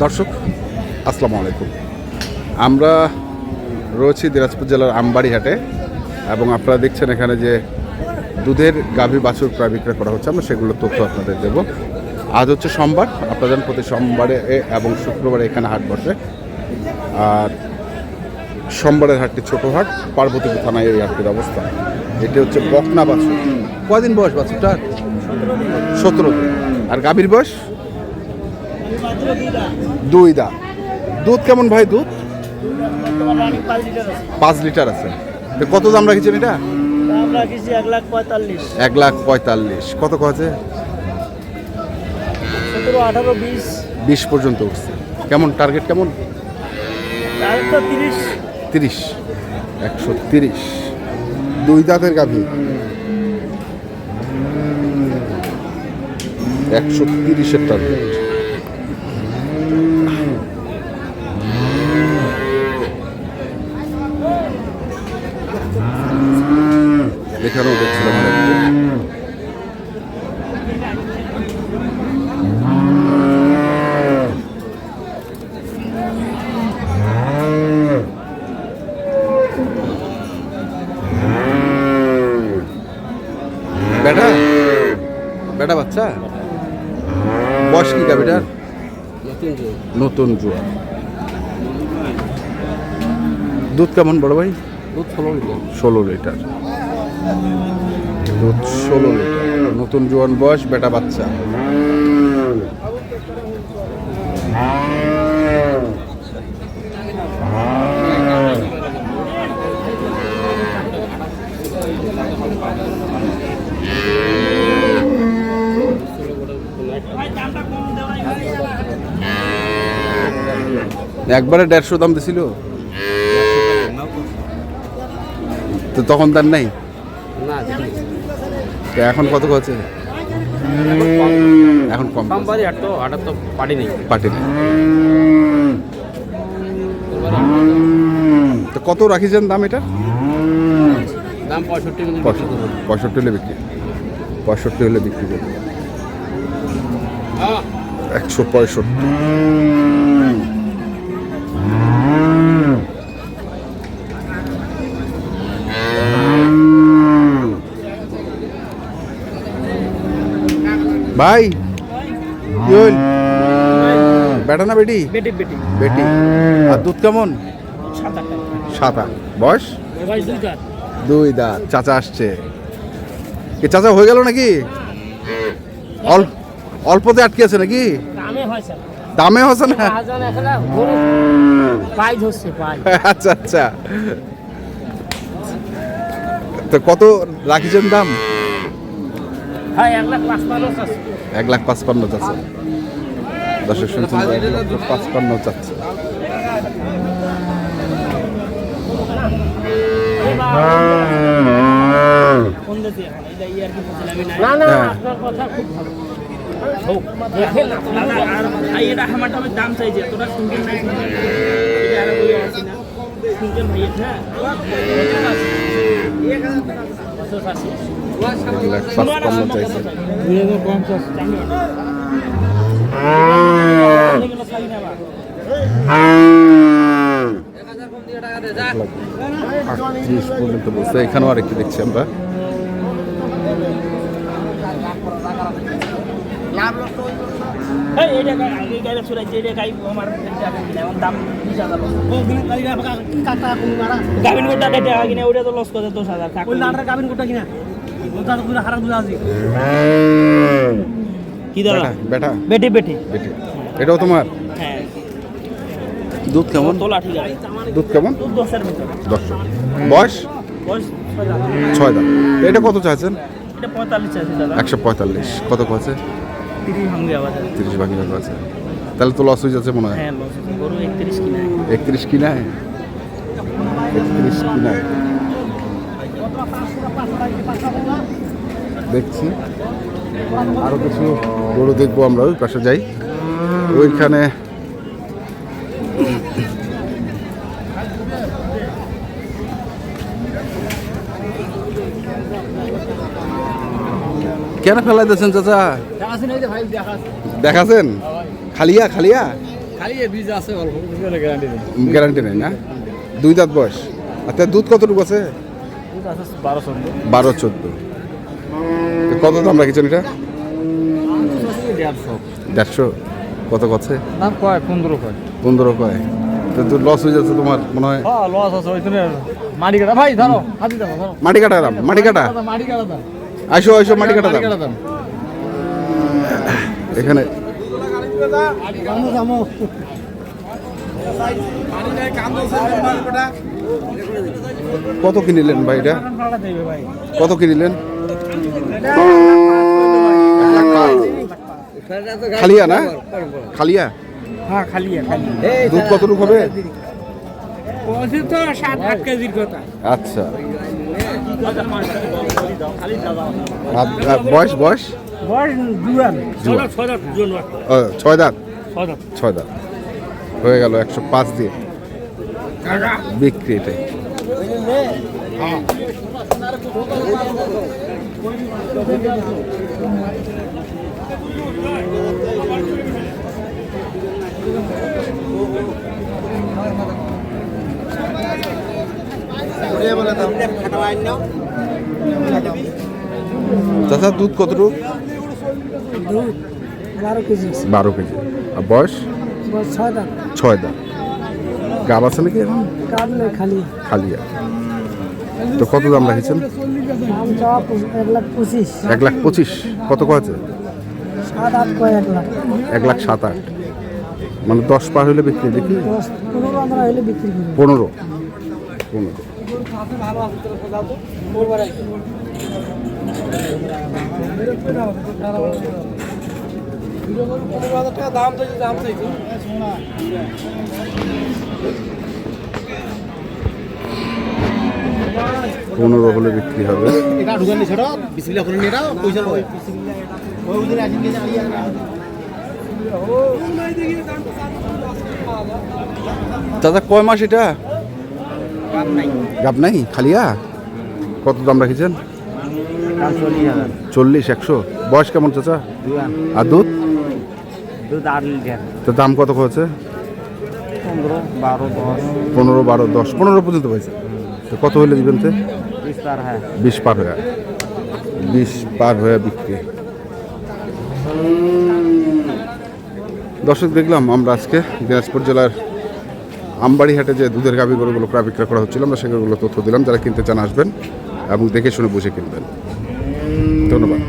দর্শক আসসালামু আলাইকুম। আমরা রয়েছি দিনাজপুর জেলার আমবাড়ি হাটে এবং আপনারা দেখছেন এখানে যে দুধের গাভী বাছুর প্রায় বিক্রয় করা হচ্ছে, আমরা সেগুলোর তথ্য আপনাদের দেব। আজ হচ্ছে সোমবার, আপনারা জানেন প্রতি সোমবারে এবং শুক্রবারে এখানে হাট বসে। আর সোমবারের হাটটি ছোট হাট, পার্বতীপুর থানায় এই হাটটির অবস্থা। এটি হচ্ছে বকনা বাছুর। কয়দিন বয়স বাছুরটার? 17 দিন। আর গাভীর বয়স 2 দাঁত। দুধ কেমন ভাই? দুধ 5 লিটার আছে। কত দাম রাখছেন এটা? 1,45,000। কত কছে? 17, 18, 20 পর্যন্ত উঠছে। কেমন টার্গেট? কেমন? 30। 130। 2 দাঁতের গাভী 130-এর টার্গেট। এখানেও দেখছিলাম বেটা বেটা বাচ্চা। বয়স কি গাভীটার? নতুন জোয়া। দুধ কেমন বড় ভাই? দুধ 16 লিটার। 16 লিটার দুধ। 16 লিটার নতুন জোয়ান বয়স, বেটা বাচ্চা। একবারে 150 দাম দিছিল তো, তখন তার নাই। তো এখন কত আছে? এখন কম। পার্টি নেই। তো কত রাখিছেন দাম? এটা দাম 65 হলে বিক্রি। 65 হলে বিক্রি করবে। 165। ভাই কি হইল? বেটা না বেটি? বেটি। আর দুধ কেমন? 7-8। বয়স 2 দাঁত। চাচা আসছে। কি চাচা হয়ে গেল নাকি? অল্পতে আটকে আছে নাকি? দামে হচ্ছে না। আচ্ছা আচ্ছা। তো কত রাখিছেন দাম? 1,55,000 চাচ্ছে। দর্শক শুনছেন, 1,55,000 চাচ্ছে। দাম চাইছে তোরা শুনছেন নাই? শুনছেন ভাই? হ্যাঁ 1,55,000 চাইছে। পর্যন্ত বলছে। এখানেও আরেকটি দেখছি আমরা। এটাও তোমার? দুধ কেমন? দুধ কেমন? 10। বয়স 6 দাঁত। এটা কত চাইছেন? 145। কত আছে? 30 ভাঙি আছে। তাহলে তো লস হয়ে যাচ্ছে মনে হয়। 31 কিনায়। দেখছি আরো কিছু গরু দেখবো আমরা। ওই পাশে যাই, ওইখানে কেন ফেলাই দিয়েছেন চাচা? দেখাছেন? খালিয়া খালিয়া খালি বীজ আছে অল্প গ্যারান্টি নেই। গ্যারান্টি নেই না? 2 দাঁত বয়স। আচ্ছা দুধ কতটুকু আছে? দুধ আছে 12-14। 12-14। কত দাম রাখছেন এটা? 150। কত করছে? দাম কয় 15 কয়। 15 কয়। তো দুধ লস হয়ে যাচ্ছে তোমার মনে হয়? হ্যাঁ লস আছে ওইখানে। মাটি কাটা ভাই ধরো, হাতি ধরো ধরো। মাটি কাটা দাম, মাটি কাটা। মাটি কাটা দাম। আইসো আইসো মাটি কাটা দাম। দাম। এখানে কত কিনিলেন ভাই এটা? কত কিনিলেন? খালিয়া না? খালিয়া? হ্যাঁ খালিয়া খালি দুধ কতটুকু হবে? ওষুধ তো 7-8 কেজির কথা। আচ্ছা। আর বয়স বয়স? বয়স জুয়ান। জুয়ান। 6 দাঁত জুয়ান। 6 দাঁত? 6 দাঁত। 6 দাঁত হয়ে গেল 105 দিয়ে বিক্রি এটাই। চাচা দুধ কতটুকু? 12 কেজি। 12 কেজি। আর বয়স? 6 দাঁত। 6 দাঁত। গাব আছে নাকি এখন? কাটলে খালি। খালিয়া। তো কত দাম রাখছেন? দাম চাওয়া 1,25,000। 1,25,000। কত কয়েছে? 7-8 কয় 1 লাখ। 1,07,000। মানে 10 পার হলে বিক্রি দেখি? 10-15 আমরা হইলে বিক্রি করি। 15। দাম চাইছি। 15 হলে বিক্রি হবে। এটা ঢুকানি ছেড়ো বিসমিল্লাহ করে নিয়ে দাও পয়সা লয়। ওই দিন আসি কে জানি দাদা কয় মাস এটা? কাম নাই। গাব নাই খালিয়া? কত দাম রাখছেন? 40,000। 40-100। বয়স কেমন চাচা? জুয়ান। আর দুধ? দুধ 8 লিটার। তো দাম কত হয়েছে? 15, 12, 10, 15, 12, 10, 15 পর্যন্ত হয়েছে। তো কত হলে দিবেন? 20 পার হয়। 20 পার হয়ে 20 পার হয়ে বিক্রি। দর্শক দেখলাম আমরা আজকে দিনাজপুর জেলার আমবাড়ি হাটে যে দুধের গাভী গরুগুলো ক্রয় বিক্রয় করা হচ্ছিল, আমরা সেগুলো তথ্য দিলাম। যারা কিনতে চান আসবেন এবং দেখে শুনে বুঝে কিনবেন। ধন্যবাদ।